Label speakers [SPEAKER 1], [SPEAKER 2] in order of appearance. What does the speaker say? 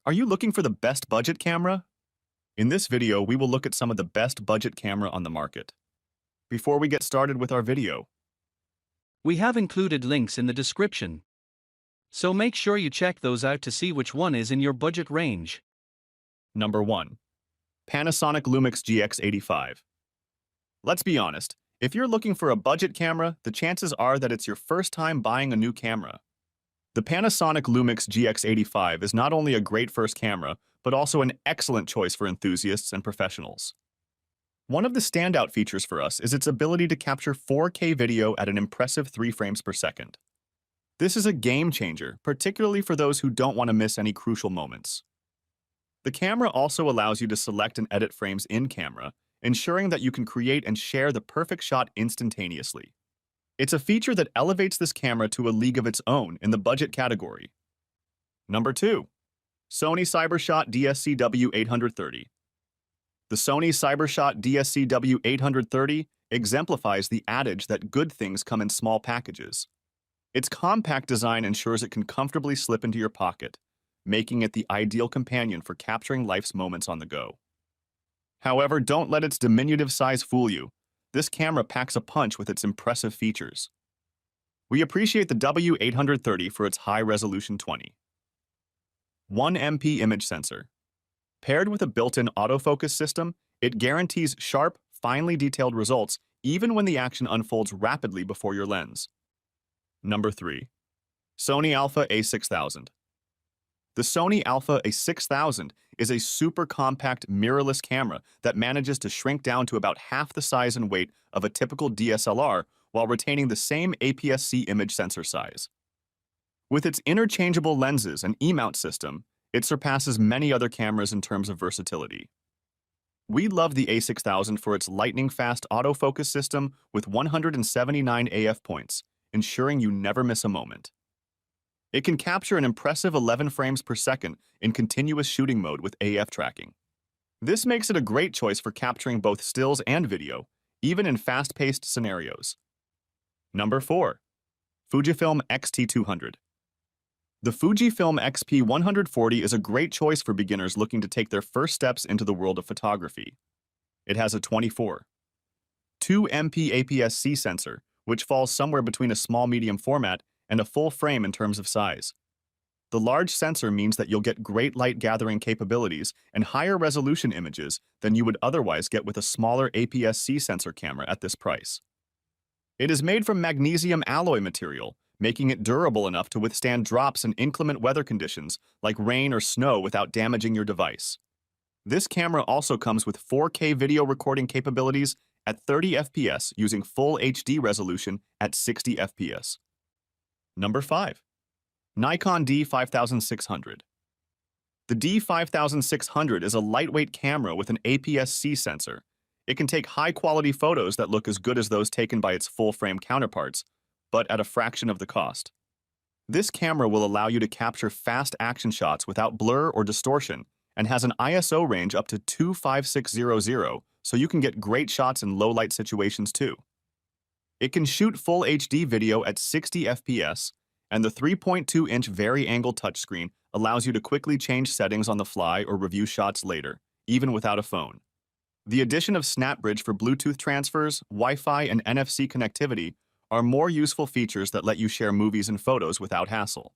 [SPEAKER 1] Are you looking for the best budget camera? In this video, we will look at some of the best budget camera on the market. Before we get started with our video,
[SPEAKER 2] We have included links in the description, so make sure you check those out to see which one is in your budget range.
[SPEAKER 1] number 1. Panasonic Lumix GX85. Let's be honest, if you're looking for a budget camera, the chances are that it's your first time buying a new camera. The Panasonic Lumix GX85 is not only a great first camera, but also an excellent choice for enthusiasts and professionals. One of the standout features for us is its ability to capture 4K video at an impressive 3 frames per second. This is a game changer, particularly for those who don't want to miss any crucial moments. The camera also allows you to select and edit frames in camera, ensuring that you can create and share the perfect shot instantaneously. It's a feature that elevates this camera to a league of its own in the budget category. Number 2. Sony CyberShot DSCW830. The Sony CyberShot DSCW830 exemplifies the adage that good things come in small packages. Its compact design ensures it can comfortably slip into your pocket, making it the ideal companion for capturing life's moments on the go. However, don't let its diminutive size fool you. This camera packs a punch with its impressive features. We appreciate the W830 for its high-resolution 1MP image sensor. Paired with a built-in autofocus system, it guarantees sharp, finely detailed results even when the action unfolds rapidly before your lens. Number 3. Sony Alpha A6000. The Sony Alpha A6000 is a super compact mirrorless camera that manages to shrink down to about half the size and weight of a typical DSLR while retaining the same APS-C image sensor size. With its interchangeable lenses and E-mount system, it surpasses many other cameras in terms of versatility. We love the A6000 for its lightning-fast autofocus system with 179 AF points, ensuring you never miss a moment. It can capture an impressive 11 frames per second in continuous shooting mode with AF tracking. This makes it a great choice for capturing both stills and video, even in fast-paced scenarios. Number 4. Fujifilm X-T200. The Fujifilm X-P140 is a great choice for beginners looking to take their first steps into the world of photography. It has a 2.2 MP APS-C sensor, which falls somewhere between a small-medium format and a full frame in terms of size. The large sensor means that you'll get great light gathering capabilities and higher resolution images than you would otherwise get with a smaller APS-C sensor camera at this price. It is made from magnesium alloy material, making it durable enough to withstand drops in inclement weather conditions like rain or snow without damaging your device. This camera also comes with 4K video recording capabilities at 30 FPS using full HD resolution at 60 FPS. Number 5. Nikon D5600. The D5600 is a lightweight camera with an APS-C sensor. It can take high-quality photos that look as good as those taken by its full-frame counterparts, but at a fraction of the cost. This camera will allow you to capture fast action shots without blur or distortion and has an ISO range up to 25600, so you can get great shots in low-light situations too. It can shoot full HD video at 60 FPS, and the 3.2-inch vari-angle touchscreen allows you to quickly change settings on the fly or review shots later, even without a phone. The addition of SnapBridge for Bluetooth transfers, Wi-Fi, and NFC connectivity are more useful features that let you share movies and photos without hassle.